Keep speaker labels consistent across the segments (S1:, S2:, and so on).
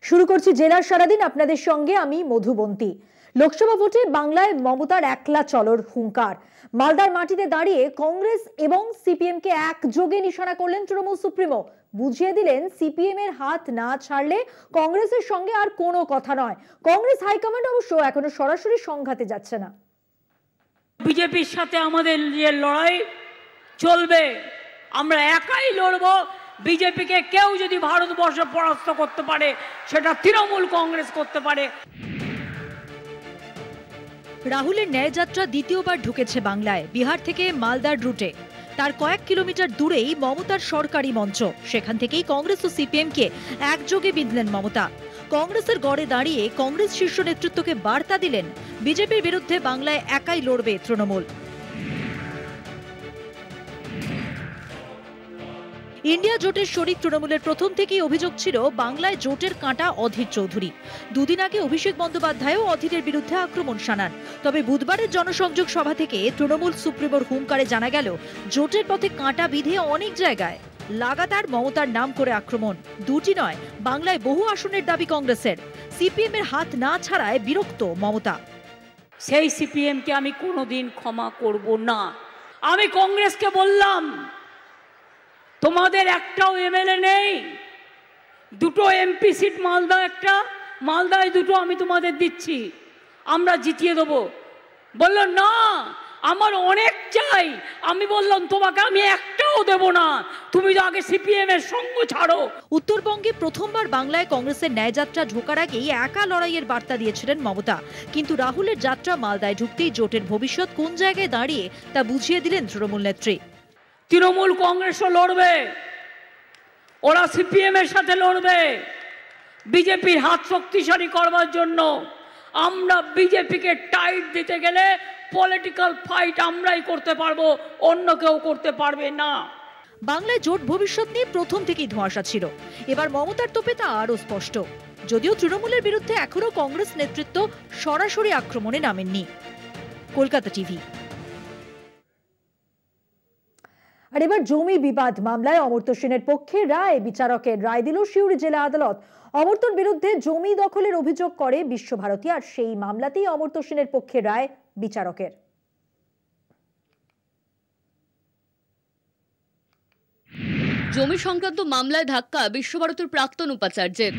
S1: শুরু করছি জেলার সারাদিন আপনাদের সঙ্গে আমি মধুবন্তী। লোকসভা ভোটে বাংলায় মমতার একলা চলর হুঙ্কার। মালদার মাটিতে দাঁড়িয়ে কংগ্রেস এবং সিপিএম কে একযোগে নিশানা করলেন তৃণমূল সুপ্রিমো। বুঝিয়ে দিলেন সিপিএম এর হাত না ছাড়লে কংগ্রেসের সঙ্গে আর কোনো কথা নয়। কংগ্রেস হাইকমান্ড অবশ্য এখনো সরাসরি সংঘাতে যাচ্ছে না।
S2: বিজেপির সাথে আমাদের যে লড়াই চলবে, আমরা একাই লড়বো। বিজেপিকে কেউ যদি ভারতবর্ষে পরাস্ত করতে পারে সেটা তৃণমূল কংগ্রেস করতে পারে।
S1: রাহুলের ন্যায়যাত্রা দ্বিতীয়বার ঢুকেছে বাংলায়, বিহার থেকে মালদার রুটে। তার কয়েক কিলোমিটার দূরেই মমতার সরকারি মঞ্চ। সেখান থেকেই কংগ্রেস ও সিপিএম কে একযোগে বিঁধলেন মমতা। কংগ্রেসের গড়ে দাঁড়িয়ে কংগ্রেস শীর্ষ নেতৃত্বকে বার্তা দিলেন, বিজেপির বিরুদ্ধে বাংলায় একাই লড়বে তৃণমূল। ইন্ডিয়া জোটের শরিক তৃণমূলের প্রথম থেকেই অভিযোগ ছিল বাংলায় জোটের কাঁটা অধীর চৌধুরী। দুদিন আগে অভিষেক বন্দ্যোপাধ্যায়ও অধীরের বিরুদ্ধে আক্রমণ শানান। তবে বুধবারের জনসংযোগ সভা থেকে তৃণমূল সুপ্রিমোর হুঙ্কারে জানা গেল জোটের পথে কাঁটা বিঁধে অনেক জায়গায় লাগাতার মমতার নাম করে আক্রমণ। দুটি নয়, বাংলায় বহু আসনের দাবি কংগ্রেসের। সিপিএম এর হাত না ছাড়ায় বিরক্ত মমতা।
S2: সেই সিপিএম কে আমি কোনোদিন ক্ষমা করব না। আমি কংগ্রেসকে বললাম, তোমাদের একটাও এমএলএ নেই, দুটো এমপি সিট মালদায় দুটো আমি তোমাদের দিচ্ছি, আমরা জিতিয়ে দেবো। বলল না, আমার অনেক চাই। আমি বললাম, তোমাকে আমি একটাও দেব না, তুমি তো আগে সিপিএম এর সঙ্গ ছাড়ো।
S1: উত্তরবঙ্গে প্রথমবার বাংলায় কংগ্রেসের ন্যায়যাত্রা ঢোকার আগেই একা লড়াইয়ের বার্তা দিয়েছিলেন মমতা। কিন্তু রাহুলের যাত্রা মালদায় ঢুকতেই জোটের ভবিষ্যৎ কোন জায়গায় দাঁড়িয়ে তা বুঝিয়ে দিলেন তৃণমূল নেত্রী।
S2: তৃণমূল কংগ্রেসও লড়বে, ওরা সিপিএম এর সাথে লড়বে। বিজেপির হাত শক্তিশালী করবার জন্য আমরা বিজেপিকে টাইট দিতে গেলে পলিটিক্যাল ফাইট আমরাই করতে পারবো, অন্য কেউ করতে পারবে না।
S1: বাংলায় জোট ভবিষ্যৎ নিয়ে প্রথম থেকেই ধোঁয়াশা ছিল। এবার মমতার তোপে তা আরও স্পষ্ট। যদিও তৃণমূলের বিরুদ্ধে এখনো কংগ্রেস নেতৃত্ব সরাসরি আক্রমণে নামেননি। কলকাতা টিভি। আর এবার জমি বিবাদ মামলায় অমর্ত্য সেনের পক্ষে রায়। বিচারকের রায় দিল সিউড়ি জেলা আদালত। অমর্ত্যর বিরুদ্ধে জমি দখলের অভিযোগ করে বিশ্বভারতী, আর সেই মামলাতেই অমর্ত্য সেনের পক্ষে রায় বিচারকের।
S3: জমি সংক্রান্ত মামলায় ধাক্কা বিশ্বভারতীর প্রাক্তন উপাচার্যের।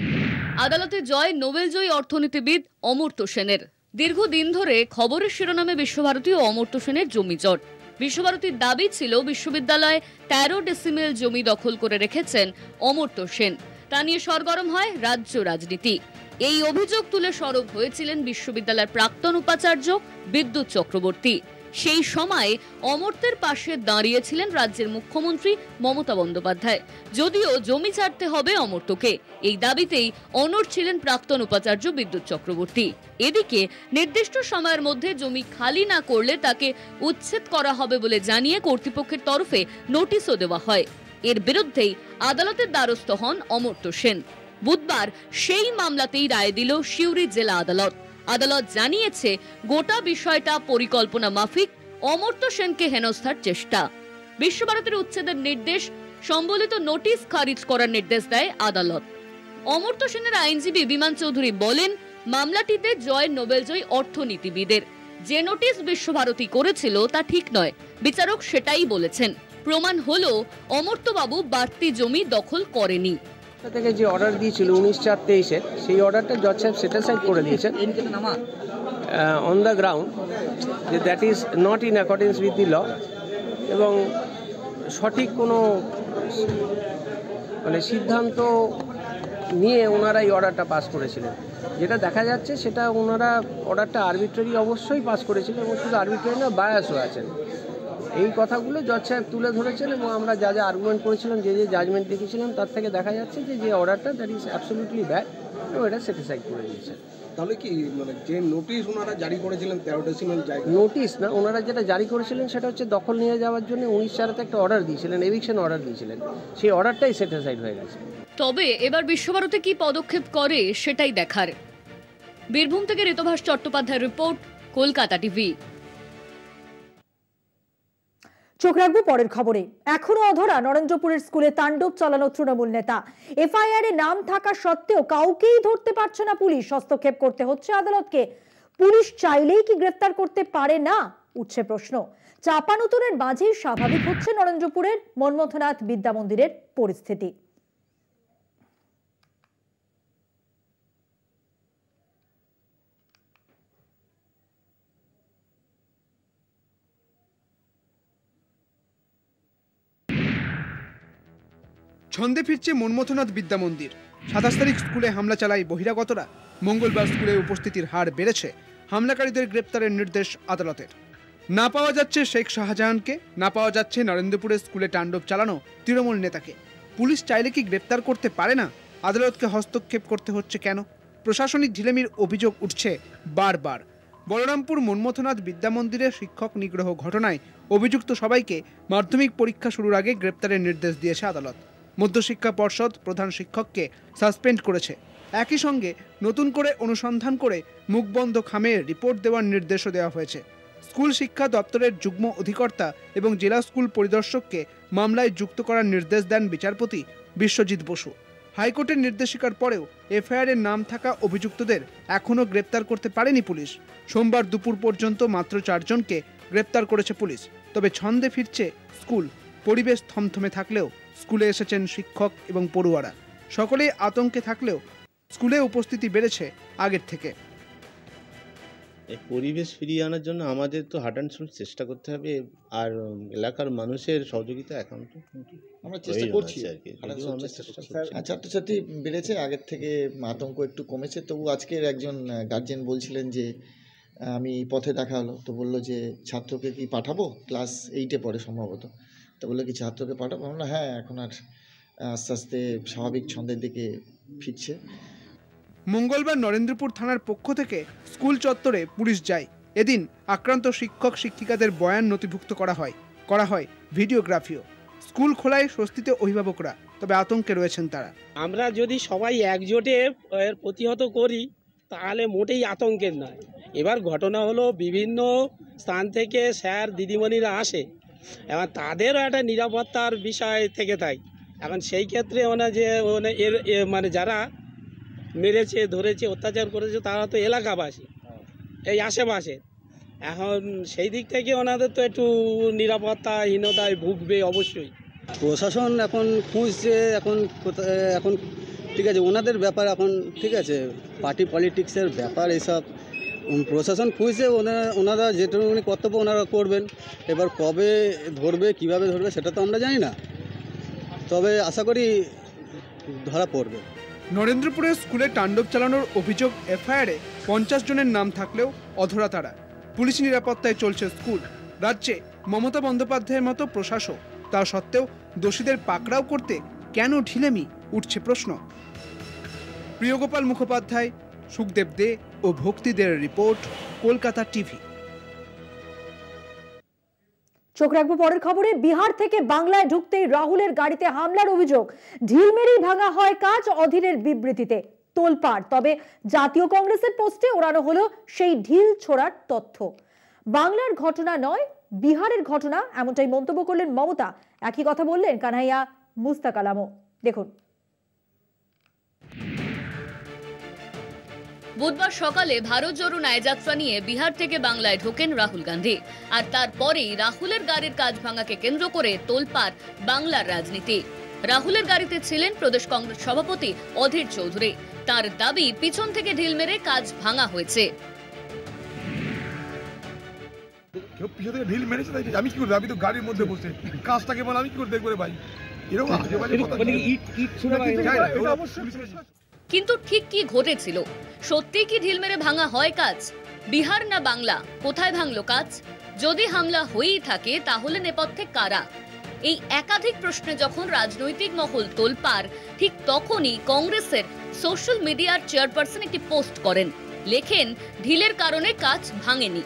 S3: আদালতে জয় নোবেলজয়ী অর্থনীতিবিদ অমর্ত্য সেনের। দীর্ঘদিন ধরে খবরের শিরোনামে বিশ্বভারতী ও অমর্ত্য সেনের জমি জট। বিশ্বভারতীর দাবি ছিল বিশ্ববিদ্যালয়ে 13 ডেসিমেল জমি দখল করে রেখেছেন অমর্ত্য সেন। তা নিয়ে সরগরম হয় রাজ্য রাজনীতি। এই অভিযোগ তুলে সরব হয়েছিলেন বিশ্ববিদ্যালয়ের প্রাক্তন উপাচার্য বিদ্যুৎ চক্রবর্তী। সেই সময় অমর্ত্যের পাশে দাঁড়িয়েছিলেন রাজ্যের মুখ্যমন্ত্রী মমতা বন্দ্যোপাধ্যায়। যদিও জমি ছাড়তে হবে অমর্ত্যকে, এই দাবিতেই অনড় ছিলেন প্রাক্তন উপাচার্য বিদ্যুৎ চক্রবর্তী। এদিকে নির্দিষ্ট সময়ের মধ্যে জমি খালি না করলে তাকে উচ্ছেদ করা হবে বলে জানিয়ে কর্তৃপক্ষের তরফে নোটিশও দেওয়া হয়। এর বিরুদ্ধেই আদালতের দ্বারস্থ হন অমর্ত্য সেন। বুধবার সেই মামলাতেই রায় দিল সিউড়ি জেলা আদালত। আদালত জানিয়েছে গোটা বিষয়টা পরিকল্পনা মাফিক, অমর্ত্য সেনকে হেনস্থার চেষ্টা। বিশ্বভারতীর উচ্ছেদের নির্দেশ সম্বলিত নোটিশ খারিজ করার নির্দেশ দেয় আদালত। অমর্ত্য সেনের আইনজীবী বিমান চৌধুরী বলেন, মামলাটিতে জয় নোবেলজয়ী অর্থনীতিবিদের। যে নোটিশ বিশ্বভারতী করেছিল তা ঠিক নয়, বিচারক সেটাই বলেছেন। প্রমাণ হলো অমর্ত্যবাবু বাড়তি জমি দখল করেনি।
S4: থেকে যে অর্ডার দিয়েছিল 19/4/23-এর, সেই অর্ডারটা জজ সাহেব সেটিসফাইড করে দিয়েছেন অন দ্য গ্রাউন্ড যে that is not in accordance with the law, এবং সঠিক কোনো সিদ্ধান্ত নিয়ে ওনারা এই অর্ডারটা পাস করেছিলেন। যেটা দেখা যাচ্ছে সেটা ওনারা অর্ডারটা আরবিট্রারি অবশ্যই পাস করেছিলেন, এবং শুধু আরবিট্রারি না, বায়াসও আছেন। এই কথাগুলো জজ সাহেব তুলে ধরেছেন, এবং আমরা যা যা আর্গুমেন্ট করেছিলাম, যে যে জাজমেন্ট দেখেছিলাম, তার থেকে দেখা যাচ্ছে যে অর্ডারটা দ্যাট ইজ অ্যাবসলিউটলি ব্যাড, এবং এটা স্যাটিসফাইড করে দিয়েছেন।
S5: তাহলে কি যে নোটিশ ওনারা জারি করেছিলেন 13 ডেসিমেল জায়গা,
S4: নোটিশ না, ওনারা যেটা জারি করেছিলেন সেটা হচ্ছে দখল নিয়ে যাওয়ার জন্য 19/4-তে একটা অর্ডার দিয়েছিলেন, এভিকশন অর্ডার দিয়েছিলেন। সেই অর্ডারটাই স্যাটিসফাইড হয়ে গেছে।
S3: তবে এবার বিশ্বভারতী কি পদক্ষেপ করে সেটাই দেখার। বীরভূম থেকে ঋতভাস চট্টোপাধ্যায়ের রিপোর্ট, কলকাতা টিভি।
S1: চোখ রাখবো পরের খবরে। এখনো অধরা নরেন্দ্রপুরের স্কুলে তাণ্ডব চালানো তৃণমূল নেতা। এফআইআর এ নাম থাকা সত্ত্বেও কাউকেই ধরতে পারছে না পুলিশ। হস্তক্ষেপ করতে হচ্ছে আদালতকে। পুলিশ চাইলেই কি গ্রেফতার করতে পারে না, উঠছে প্রশ্ন। চাপানুতরের মাঝেই স্বাভাবিক হচ্ছে নরেন্দ্রপুরের মন্মথনাথ বিদ্যা মন্দিরের পরিস্থিতি।
S6: ছন্দে ফিরছে মন্মথনাথ বিদ্যা মন্দির। 27 তারিখ স্কুলে হামলা চালায় বহিরাগতরা। মঙ্গলবার স্কুলে উপস্থিতির হার বেড়েছে। হামলাকারীদের গ্রেপ্তারের নির্দেশ আদালতের। না পাওয়া যাচ্ছে শেখ শাহজাহানকে, না পাওয়া যাচ্ছে নরেন্দ্রপুরের স্কুলে তাণ্ডব চালানো তৃণমূল নেতাকে। পুলিশ চাইলে কি গ্রেপ্তার করতে পারে না? আদালতকে হস্তক্ষেপ করতে হচ্ছে কেন? প্রশাসনিক ঢিলেমির অভিযোগ উঠছে বারবার। বলরামপুর মন্মথনাথ বিদ্যা মন্দিরে শিক্ষক নিগ্রহ ঘটনায় অভিযুক্ত সবাইকে মাধ্যমিক পরীক্ষা শুরুর আগে গ্রেপ্তারের নির্দেশ দিয়েছে আদালত। মধ্যশিক্ষা পর্ষদ প্রধান শিক্ষককে সাসপেন্ড করেছে। একই সঙ্গে নতুন করে অনুসন্ধান করে মুখবন্ধ খামের রিপোর্ট দেওয়ার নির্দেশও দেওয়া হয়েছে। স্কুল শিক্ষা দপ্তরের যুগ্ম অধিকর্তা এবং জেলা স্কুল পরিদর্শককে মামলায় যুক্ত করার নির্দেশ দেন বিচারপতি বিশ্বজিৎ বসু। হাইকোর্টের নির্দেশিকার পরেও এফআইআর এর নাম থাকা অভিযুক্তদের এখনও গ্রেপ্তার করতে পারেনি পুলিশ। সোমবার দুপুর পর্যন্ত মাত্র 4 জনকে গ্রেপ্তার করেছে পুলিশ। তবে ছন্দে ফিরছে স্কুল। পরিবেশ থমথমে থাকলেও স্কুলে এসেছেন শিক্ষক এবং পড়ুয়ারা। সকলেই আতঙ্কে থাকলেও স্কুলে উপস্থিতি বেড়েছে আগের থেকে।
S7: এই পরিবেশ ফিরিয়ে আনার জন্য আমাদের তো হার্ট অ্যান্ড সোল চেষ্টা করতে হবে, আর এলাকার মানুষের সহযোগিতা একান্ত
S8: আমরা চেষ্টা করছি আর কি। ছাত্রছাত্রী বেড়েছে, আগের থেকে আতঙ্ক একটু কমেছে। তবু আজকের একজন গার্জেন বলছিলেন যে আমি পথে দেখা হলো, তো বললো যে ছাত্রকে কি পাঠাবো, ক্লাস 8-এ পড়ে সম্ভবত, তো বললো কি ছাত্রকে পাঠাবো? আমরা হ্যাঁ, এখন আর আস্তে আস্তে স্বাভাবিক ছন্দের দিকে ফিরছে।
S6: মঙ্গলবার নরেন্দ্রপুর থানার পক্ষ থেকে স্কুল চত্বরে পুলিশ যায়। এদিন আক্রান্ত শিক্ষক শিক্ষিকাদের বয়ান নথিভুক্ত করা হয় ভিডিওগ্রাফিও। স্কুল খোলায় স্বস্তিতে অভিভাবকরা, তবে আতঙ্কে রয়েছেন তারা।
S9: আমরা যদি সবাই একজোটে এর প্রতিহত করি তাহলে মোটেই আতঙ্কের নয়। এবার ঘটনা হলো বিভিন্ন স্থান থেকে স্যার দিদিমণিরা আসে, এবং তাদেরও একটা নিরাপত্তার বিষয় থেকে থাকে। এখন সেই ক্ষেত্রে মানে যারা মেরেছে, ধরেছে, অত্যাচার করেছে তারা তো এলাকাবাসী, এই আশেপাশে। এখন সেই দিক থেকে ওনাদের তো একটু নিরাপত্তাহীনতায় ভুগবে অবশ্যই।
S10: প্রশাসন এখন খুঁজছে, এখন ঠিক আছে ওনাদের ব্যাপার, এখন ঠিক আছে পার্টি পলিটিক্সের ব্যাপার এসব। প্রশাসন খুঁজছে, ওনারা যেটুকুনি কর্তব্য ওনারা করবেন। এবার কবে ধরবে, কিভাবে ধরবে সেটা তো আমরা জানি না, তবে আশা করি ধরা পড়বে।
S6: নরেন্দ্রপুরের স্কুলে তাণ্ডব চালানোর অভিযোগ এফআইআরে 50 জনের নাম থাকলেও অধরা তারা। পুলিশ নিরাপত্তায় চলছে স্কুল। রাজ্যে মমতা বন্দ্যোপাধ্যায়ের মতো প্রশাসক, তা সত্ত্বেও দোষীদের পাকড়াও করতে কেন ঢিলেমি, উঠছে প্রশ্ন। প্রিয়গোপাল মুখোপাধ্যায়, সুখদেব দে ও ভক্তিদের রিপোর্ট, কলকাতা টিভি।
S1: চোখ রাখবো পরের খবরে। বিহার থেকে বাংলায় ঢুকতেই রাহুলের গাড়িতে হামলার অভিযোগ। ঢিল মেরেই ভাঙা হয় কাঁচ, অধীরের বিবৃতিতে তোলপাড়। তবে জাতীয় কংগ্রেসের পোস্টে ওড়ানো হলো সেই ঢিল ছোড়ার তথ্য। বাংলার ঘটনা নয়, বিহারের ঘটনা, এমনটাই মন্তব্য করলেন মমতা। একই কথা বললেন কানহাইয়া মুস্তাক আলমও। দেখুন।
S3: বুধবার সকালে ভারত জোড়ো ন্যায়যাত্রা নিয়ে বিহার থেকে বাংলায় ঢোকেন রাহুল গান্ধী। আর তারপরেই রাহুলের গাড়ির কাঁচ ভাঙাকে কেন্দ্র করে তোলপাড় বাংলার রাজনীতি। রাহুলের গাড়িতে ছিলেন প্রদেশ কংগ্রেস সভাপতি অধীর চৌধুরী। তার দাবি পিছন থেকে ঢিল মেরে কাঁচ ভাঙা হয়েছে।
S11: ঢিল মেরেছে, আমি কি করবো? আমি তো গাড়ির মধ্যে বসে কাজটাকে বলে আমি কি করে দেখবো রে ভাই?
S3: কিন্তু ঠিক কি ঘটেছিল? সত্যি কি ঢিল মেরে ভাঙা হয় কাঁচ? বিহার না বাংলা, কোথায় ভাঙলো কাঁচ? যদি হামলা হয়েই থাকে তাহলে নেপথ্যে কারা? এই একাধিক প্রশ্নে যখন রাজনৈতিক মহল তোলপাড়, ঠিক তখনই কংগ্রেসের সোশ্যাল মিডিয়ার চেয়ারপারসন একটি পোস্ট করেন। লেখেন, ঢিলের কারণে কাঁচ ভাঙেনি।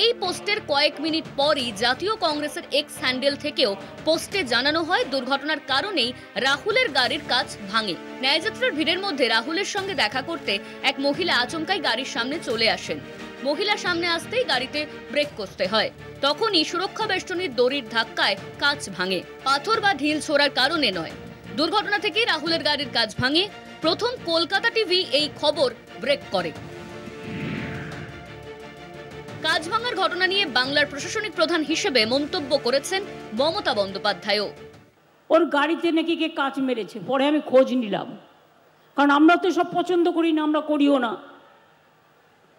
S3: এই পোস্টের কয়েক মিনিট পরই জাতীয় কংগ্রেসের এক্স হ্যান্ডেল থেকেও পোস্টে জানানো হয় দুর্ঘটনার কারণেই রাহুলের গাড়ির কাঁচ ভাঙে। ন্যায়যাত্রার ভিড়ের মধ্যে রাহুলের সঙ্গে দেখা করতে এক মহিলা আচমকাই গাড়ির সামনে চলে আসেন। মহিলা সামনে আসতেই গাড়িতে ব্রেক কষতে হয়। তখনই সুরক্ষা বেষ্টনীর দড়ির ধাক্কায় কাঁচ ভাঙে। পাথর বা ঢিল ছোড়ার কারণে নয়। দুর্ঘটনা থেকেই রাহুলের গাড়ির কাঁচ ভাঙে। প্রথম কলকাতা টিভি এই খবর ব্রেক করে। কাঁচ ভাঙার ঘটনা নিয়ে বাংলার প্রশাসনিক প্রধান হিসেবে মন্তব্য করেছেন মমতা বন্দ্যোপাধ্যায়ও।
S2: ওর গাড়িতে নাকি কে কাঁচ মেরেছে, পরে আমি খোঁজ নিলাম, কারণ আমরা তো সব পছন্দ করি না, আমরা করিও না।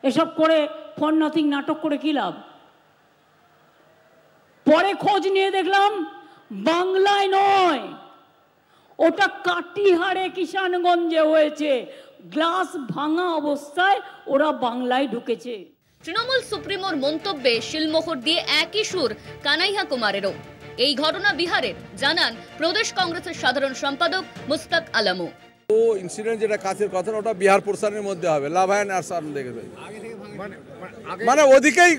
S2: এসব করে ফর নাথিং নাটক করে কি লাভ? পরে খোঁজ নিয়ে দেখলাম বাংলায় নয়, ওটা কাটিহারে কিষানগঞ্জে হয়েছে। গ্লাস ভাঙা অবস্থায় ওরা বাংলায় ঢুকেছে।
S3: তৃণমূল সুপ্রিমোর মন্তব্যে শিলমোহর দিয়ে একই সুর কানাইয়া কুমারেরও। এই ঘটনা বিহারের, জানান প্রদেশ কংগ্রেসের সাধারণ সম্পাদক মুস্তাক আলমও।
S12: ও ইনসিডেন্ট যেটা কাছের কথা, ওটা বিহার পোর্শনের মধ্যে হবে, লাভায়ন আর সান দেখবে, মানে ওদিকেই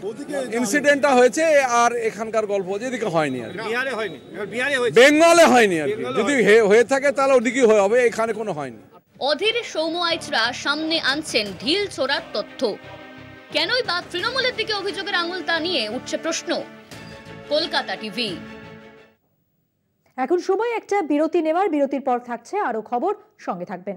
S12: ইনসিডেন্টটা হয়েছে, আর এখানকার গল্প যেদিকে হয়নি, আর বেঙ্গলে হয়নি, আর যদি হয়ে থাকে তাহলে ওদিকেই হবে, এখানে কোনো হয়নি।
S3: অধীর সৌম্য আইচরা সামনে আনছেন ঢিল ছোড়ার তথ্য। কেনই বা তৃণমূলের দিকে অভিযোগের আঙুল তা নিয়ে উঠছে প্রশ্ন। কলকাতা টিভি।
S1: এখন সময় একটা বিরতি নেওয়ার। বিরতির পর থাকছে আরো খবর, সঙ্গে থাকবেন।